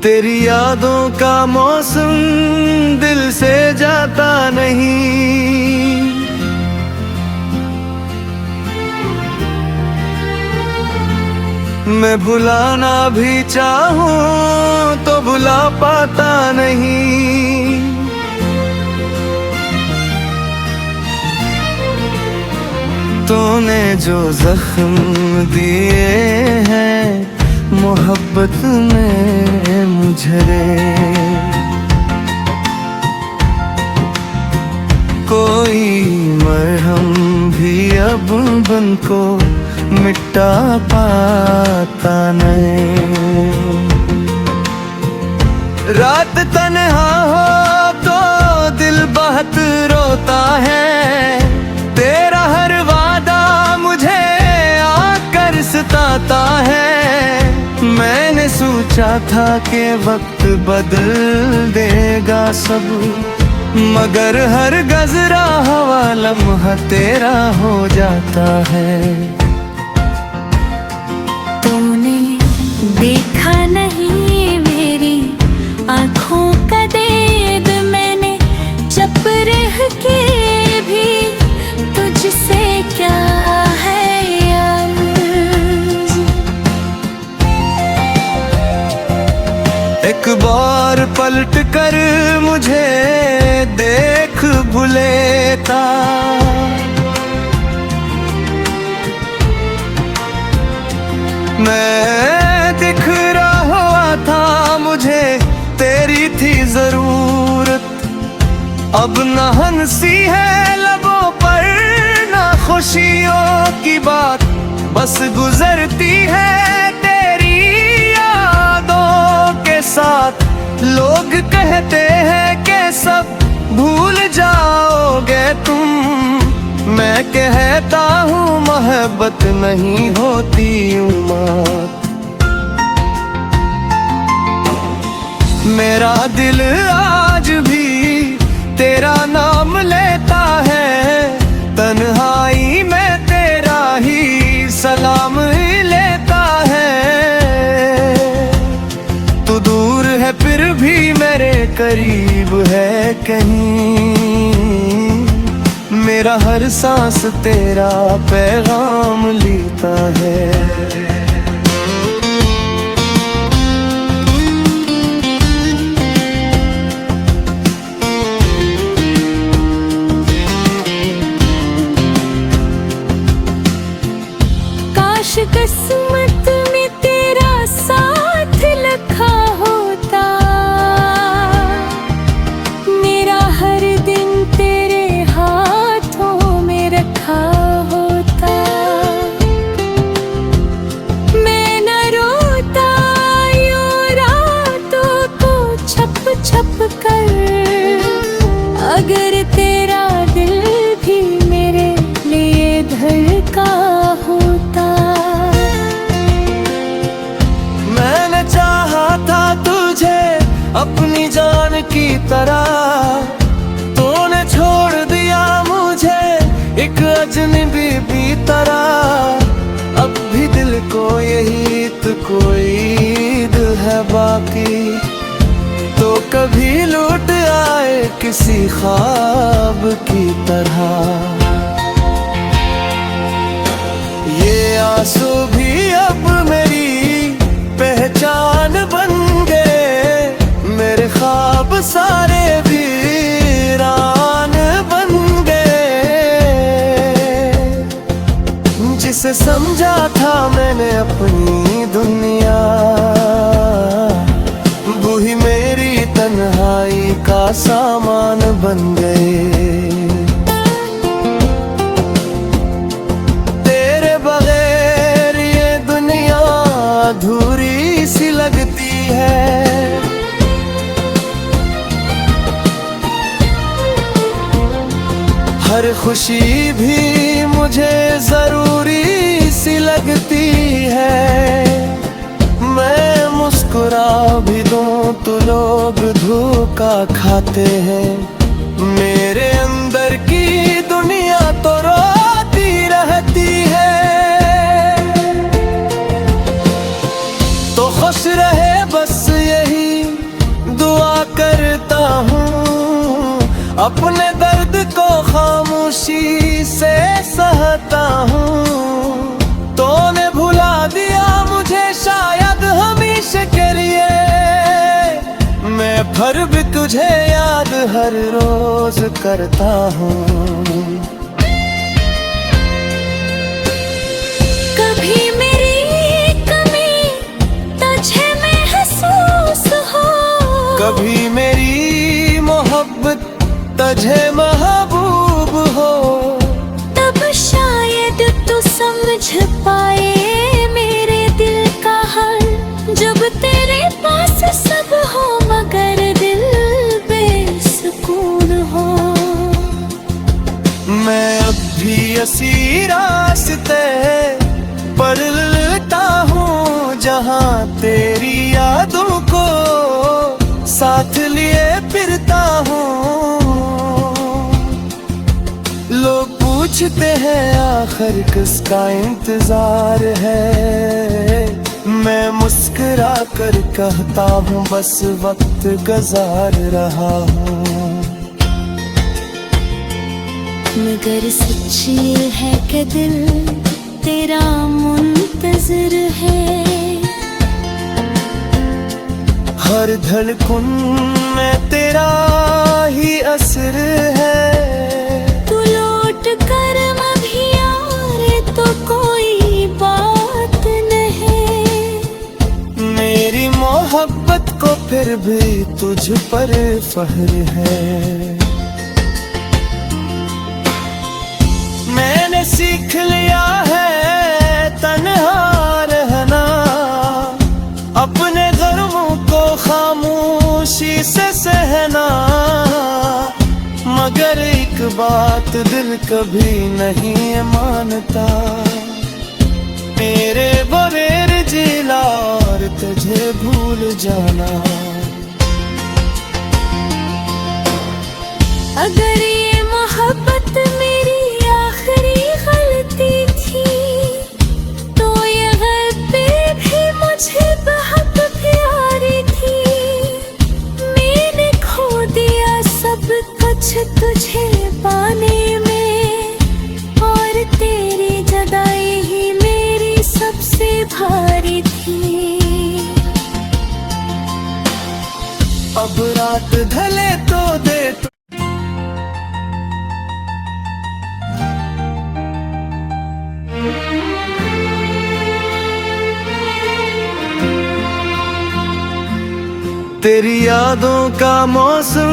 तेरी यादों का मौसम दिल से जाता नहीं। मैं भुलाना भी चाहूं तो भुला पाता नहीं। तूने जो जख्म दिए हैं मोहब्बत में मुझे, कोई मरहम भी अब बन को मिटा पाता नहीं। रात तन्हा हो तो दिल बहुत रोता है, तेरा हर वादा मुझे आकर सताता है। मैंने सोचा था कि वक्त बदल देगा सब, मगर हर गजरा हवा लम्हा तेरा हो जाता है। तूने देखा नहीं मेरी आँखों का देद, मैंने चुप रह के भी तुझसे क्या है अर्ज़। एक बार पलट कर मुझे देख भुलेता, मैं दिख रहा हुआ था, मुझे तेरी थी जरूरत। अब न हंसी है लबों पर न खुशियों की बात, बस गुजरती है तेरी यादों के साथ। लोग कहते हैं कि सब भूल जाओगे तुम, मैं कहता हूँ मोहब्बत नहीं होती उम्र। मेरा दिल आज भी तेरा नाम लेता है, तन्हाई में तेरा ही सलाम लेता है। तू दूर है फिर भी मेरे करीब है कहीं, मेरा हर सांस तेरा पैगाम लेता है। काश किस्मत में तेरा साथ लिखा होता, मेरा हर दिन तेरे हाथों में रखा होता। मैं न रोता यूं रातों को छप छप कर, अगर तेरा दिल भी मेरे लिए धड़का होता। मैंने चाहा था तुझे अपनी जान की तरह, तूने छोड़ दिया मुझे एक अजनबी भी तरह। अब भी दिल को यही तो कोई दिल है बाकी, तो कभी लौट आए किसी ख्वाब की तरह। ये आंसू भी अब मेरी पहचान बन गए, मेरे ख्वाब सारे वीरान बन गए। जिसे समझा था मैंने अपनी दुनिया, वो ही मेरी तन्हाई का सामान बन गए। तेरे बगैर ये दुनिया अधूरी सी लगती है, हर खुशी भी मुझे जरूरी सी लगती है। मैं मुस्कुरा भी दूं तो लोग धोखा खाते हैं, मेरे अंदर की दुनिया तो रोती रहती है। तो खुश रहे बस यही अपने दर्द को खामोशी से सहता हूँ। तूने भुला दिया मुझे शायद हमेशा के लिए, मैं फिर भी तुझे याद हर रोज करता हूँ। कभी मेरी कमी तुझे महसूस हो, कभी मेरी मोहब्बत तुझे महबूब हो, तब शायद तू समझ पाए मेरे दिल का हाल। जब तेरे पास सब हो मगर दिल बेसुकून हो। मैं अब भी इसी रास्ते पर चलता हूँ जहाँ तेरी यादों को साथ लिए फिरता हूँ। लोग पूछते हैं आखिर किसका इंतजार है, मैं मुस्कुरा कर कहता हूँ बस वक्त गुजार रहा हूँ। मगर सच्ची है कि दिल तेरा मुंतज़िर है, हर धड़कन में तेरा ही असर है। तू लौट कर अभी यारे तो कोई बात नहीं। मेरी मोहब्बत को फिर भी तुझ पर फख्र है। मैंने सीख लिया है तन्हा रहना, अपने गमों को खामोशी से सहना। मगर एक बात दिल कभी नहीं मानता, मेरे बगैर जिला और तुझे भूल जाना। अगर ये मोहब्बत मेरी आखिरी गलती थी, तो ये गलती भी मुझे बहुत प्यारी थी। मैंने खो दिया सब कुछ तुझे पाने में, और तेरी जुदाई ही मेरी सबसे भारी थी। अब रात ढले तो दे तेरी यादों का मौसम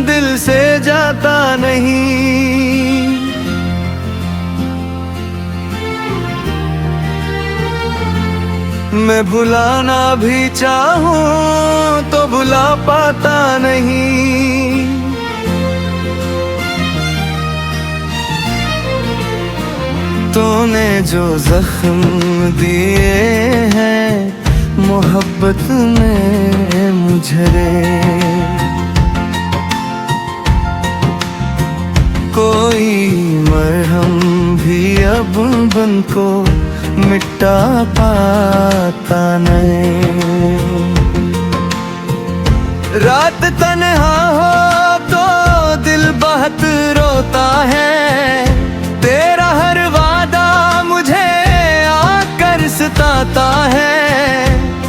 दिल से जाता नहीं। मैं भुलाना भी चाहूं तो भुला पाता नहीं। तूने जो जख्म दिए हैं मोहब्बत में मुझे, कोई मरहम भी अब बन को मिटा पाता नहीं। रात तन्हा हो तो दिल बहुत रोता है, तेरा हर वादा मुझे आकर सताता है।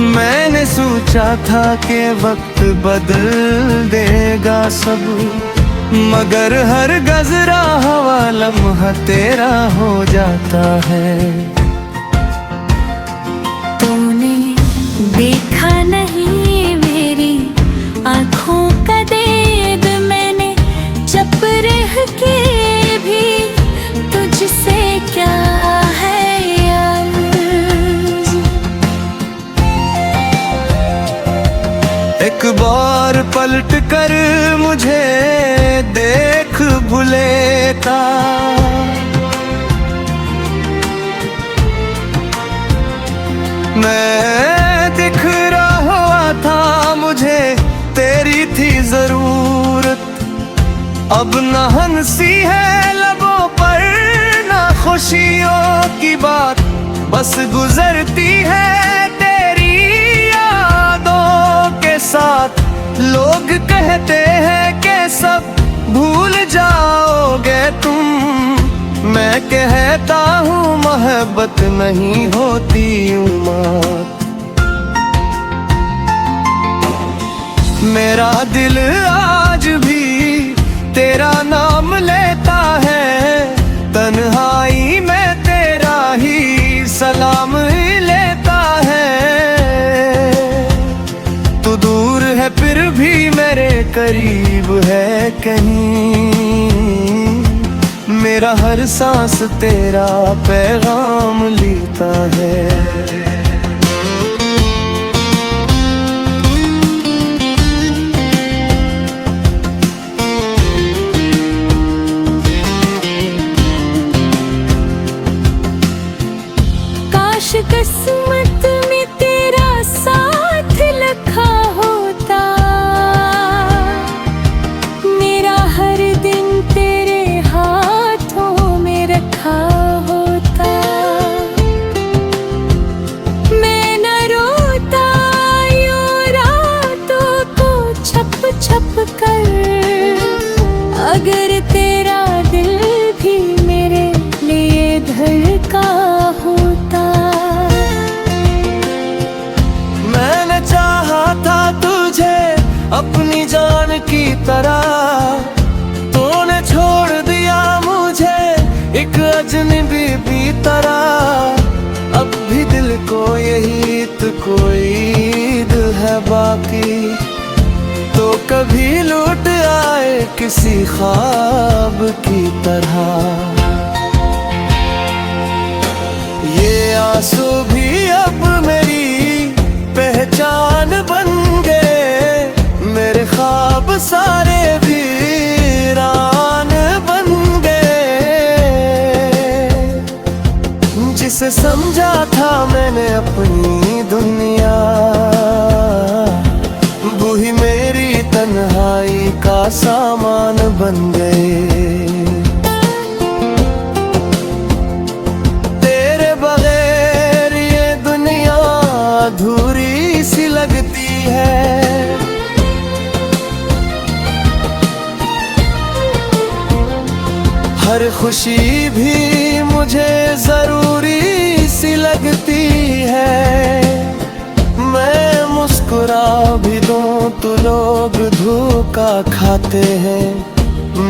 मैंने सोचा था कि वक्त बदल देगा सब, मगर हर गजरा हवा लम्हा तेरा हो जाता है। तूने देखा नहीं मेरी आँखों का देद, मैंने चुप रह के भी तुझसे क्या है अर्ज़। एक बार पलट कर मुझे देख भूलेता, मैं दिख रहा हुआ था मुझे तेरी थी जरूरत। अब न हंसी है लबों पर न खुशियों की बात, बस गुजरती है तेरी यादों के साथ। लोग कहते हैं कि सब भूल जाओगे तुम। मैं कहता हूँ मोहब्बत नहीं होती उम्र। मेरा दिल आज भी तेरा नाम लेता है, तन्हाई में तेरा ही सलाम लेता है। तू दूर है फिर भी मेरे करीब है कहीं, मेरा हर सांस तेरा पैगाम लेता है। काश किस्मत में तेरा साथ लिखा होता, मेरा हर दिन तेरे हाथों में रखा होता। मैं न रोता यूं रातों को छप छप कर, अगर तेरा दिल भी मेरे लिए धड़का होता। मैंने चाहा था तुझे अपनी जान की तरह, तूने छोड़ दिया मुझे एक अजनबी भी तरह। अब भी दिल को यही तो कोई दिल है बाकी, तो कभी लौट आए किसी ख्वाब की तरह। ये आंसू भी अब मेरी पहचान बन गए, मेरे ख्वाब सारे वीरान बन गए। जिसे समझा था मैंने अपनी दुनिया, वही मेरी तन्हाई का सामान बन गए। अधूरी सी लगती है, हर खुशी भी मुझे जरूरी सी लगती है। मैं मुस्कुरा भी दूं तो लोग धोखा खाते हैं,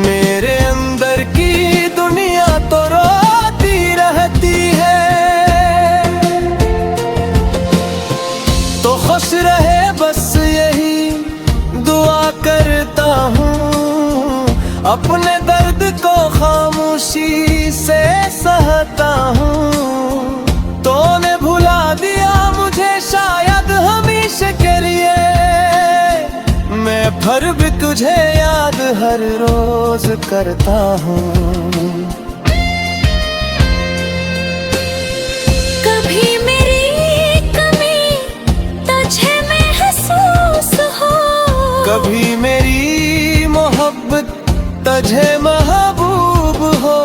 मेरे अंदर की दुनिया तो रोती रहती है। तो खुश रहे बस यही दुआ करता हूँ, अपने दर्द को खामोशी से सहता हूँ। तूने भुला दिया मुझे शायद हमेशा के लिए, मैं फिर भी तुझे याद हर रोज करता हूँ। कभी मेरी कमी तुझे महसूस हो, कभी मेरी मोहब्बत तुझे महबूब हो,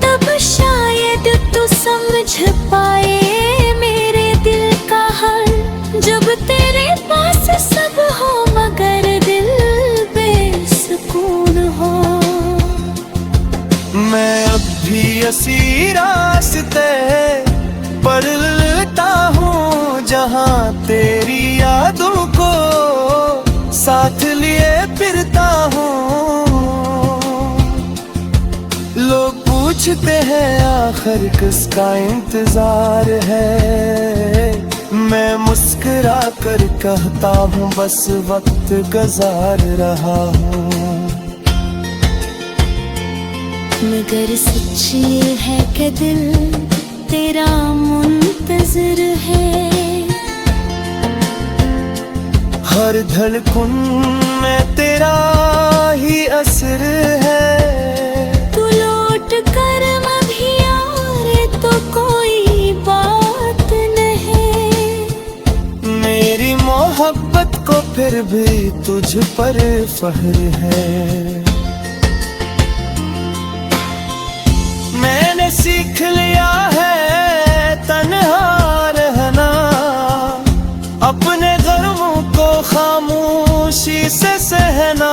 तब शायद तू समझ पाए मेरे दिल का हाल। जब तेरे पास सब हो मगर दिल बेसुकून हो। मैं अब भी इसी रास्ते पर चलता हूँ, जहाँ तेरी यादों को साथ लिए फिरता हूँ। लोग पूछते हैं आखिर किसका इंतजार है, मैं मुस्कुरा कर कहता हूँ बस वक्त गुजार रहा हूँ। मगर सच्ची है कि दिल तेरा मुंतज़िर है, हर धड़कन में तेरा ही असर है। तू लौट कर अभी यारे तो कोई बात नहीं, मेरी मोहब्बत को फिर भी तुझ पर फख्र है। मैंने सीख लिया है तन्हा रहना, अपने गमों को खामोशी से सहना।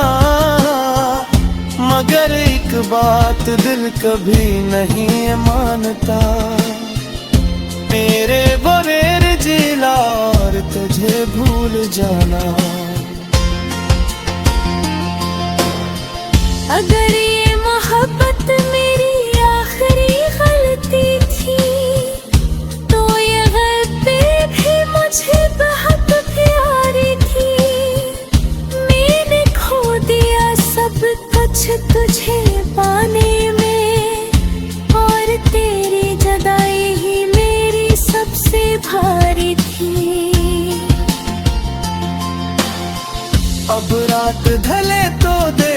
बात दिल कभी नहीं मानता, मेरे बगैर जीना और तुझे भूल जाना। अगर ये मोहब्बत मेरी आखिरी गलती थी, तो ये गलती भी मुझे बहुत प्यारी थी। मैंने खो दिया सब कुछ तुझे पाने में, और तेरी जुदाई ही मेरी सबसे भारी थी। अब रात ढले तो दे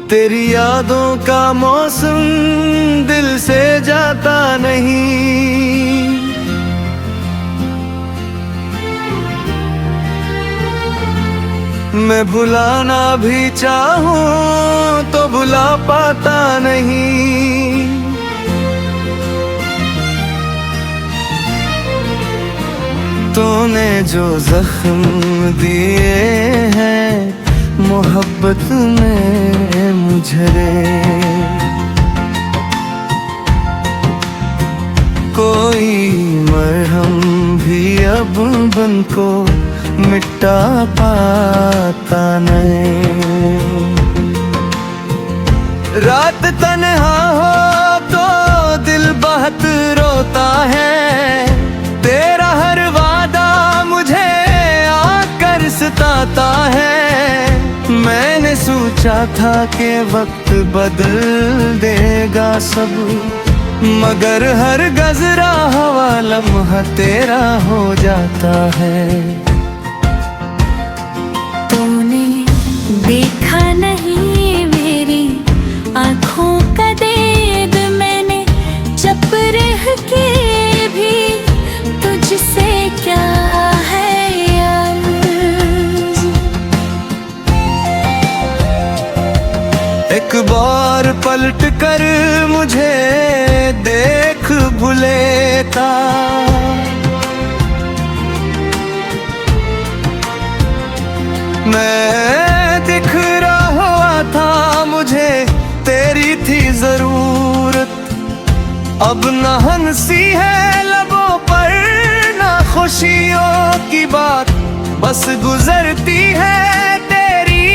तेरी यादों का मौसम दिल से जाता नहीं, मैं भुलाना भी चाहूं तो भुला पाता नहीं। तूने जो जख्म दिए हैं मोहब्बत में मुझे, कोई मरहम भी अब बन को मिटा पाता नहीं। रात तन्हा हो तो दिल बहुत रोता है, तेरा हर वादा मुझे आकर सताता है। मैंने सोचा था कि वक्त बदल देगा सब, मगर हर गजरा हवा लम्हा तेरा हो जाता है। तूने देखा नहीं मेरी आँखों का देद, मैंने चुप रह के भी तुझसे क्या है अर्ज़। एक बार पलट कर मुझे देख भुलेता, मैं दिख रहा था मुझे तेरी थी जरूरत। अब न हंसी है लबों पर न खुशियों की बात, बस गुजरती है तेरी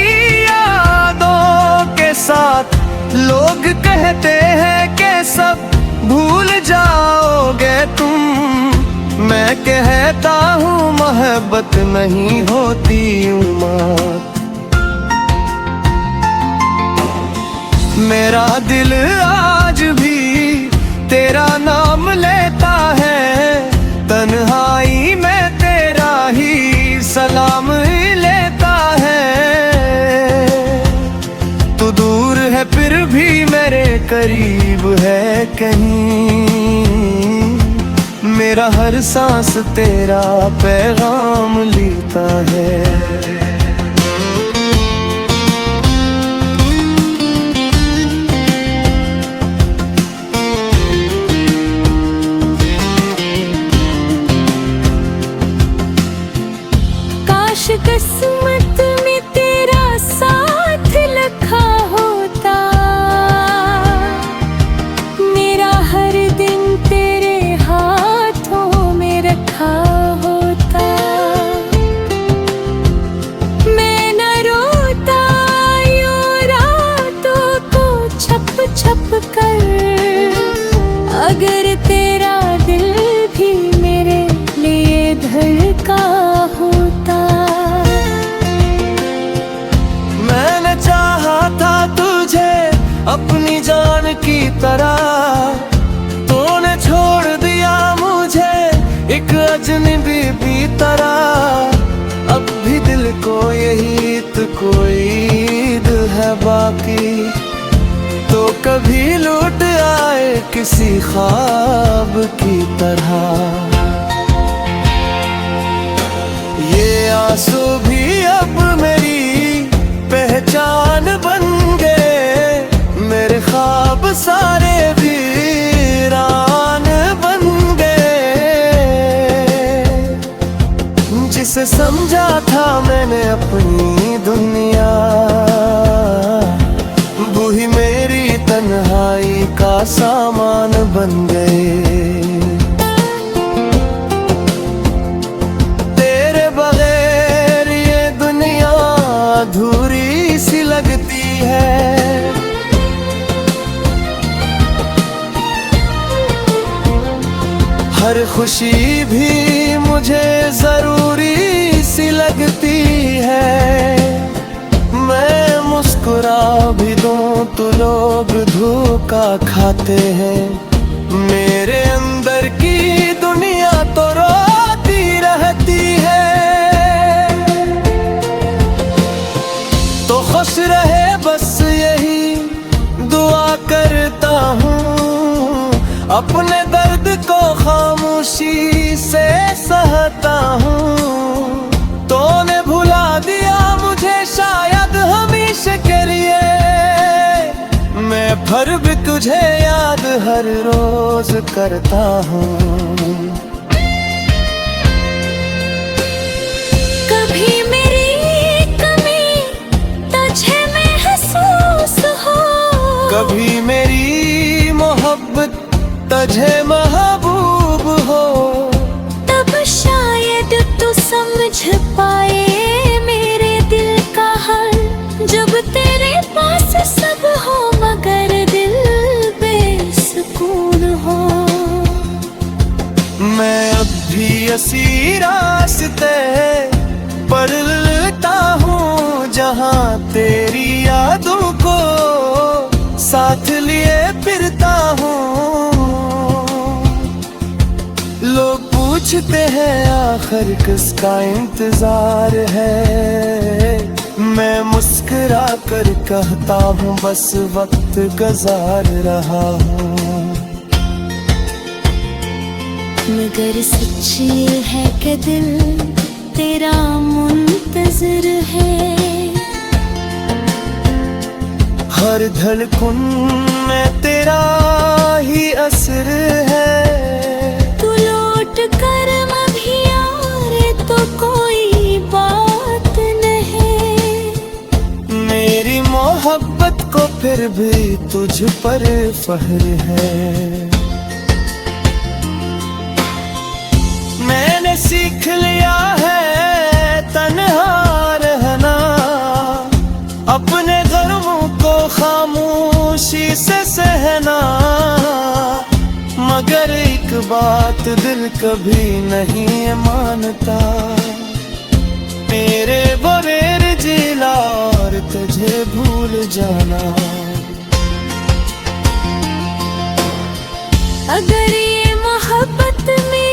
यादों के साथ। लोग कहते हैं कि सब भूल जाओगे तुम, मैं कहता हूँ मोहब्बत नहीं होती उम्र। मेरा दिल आज भी तेरा नाम लेता है, तन्हाई में तेरा ही सलाम लेता है। तू दूर है फिर भी मेरे करीब है कहीं, मेरा हर सांस तेरा पैगाम लेता है। काश किस्मत में तेरा साथ लिखा होता, मेरा हर दिन तेरे हाथों में रखा होता। मैं न रोता यूं रातों को छप छप कर, अगर तेरा दिल भी मेरे लिए धड़का होता। मैंने चाहा था तुझे अपनी जान की तरह, तूने छोड़ दिया मुझे एक अजनबी भी तरह। अब भी दिल को यही तो कोई ईद है बाकी, तो कभी लौट आए किसी ख्वाब की तरह। ये आंसू भी अब मेरी पहचान बन गए, मेरे ख्वाब सारे वीरान समझा था मैंने अपनी दुनिया, वही मेरी तन्हाई का सामान बन गए। तेरे बगैर ये दुनिया अधूरी सी लगती है। हर खुशी भी मुझे जरूरी सी लगती है। मैं मुस्कुरा भी दूं तो लोग धोखा खाते हैं। मेरे अंदर की दुनिया तो रोती रहती है। तो खुश रहे बस यही दुआ करता हूँ। अपने दर्द को खामोशी से सहता हूँ। तूने भुला दिया मुझे शायद हमेशा के लिए। मैं फिर भी तुझे याद हर रोज करता हूँ। कभी मेरी कमी तुझे महसूस हो, कभी मेरी मोहब्बत तुझे महबूब हो। तब शायद तू समझ पाए मेरे दिल का हाल। जब तेरे पास सब हो मगर दिल बेसुकून हो। मैं अब भी इसी रास्ते पर चलता हूँ जहाँ तेरी यादों को साथ लिए फिरता हूँ। लोग पूछते हैं आखिर किसका इंतजार है। मैं मुस्कुरा कर कहता हूँ बस वक्त गुजार रहा हूँ। मगर सच्ची है कि दिल तेरा मुंतज़िर है। हर धड़कन में तेरा ही असर है। तू लौट कर अभी यारे तो कोई बात नहीं। मेरी मोहब्बत को फिर भी तुझ पर फख्र है। मैंने सीख लिया है तन्हा रहना। अपने गमों को खामोशी से सहना। मगर एक बात दिल कभी नहीं मानता। मेरे बगैर जिला और तुझे भूल जाना। अगर ये मोहब्बत में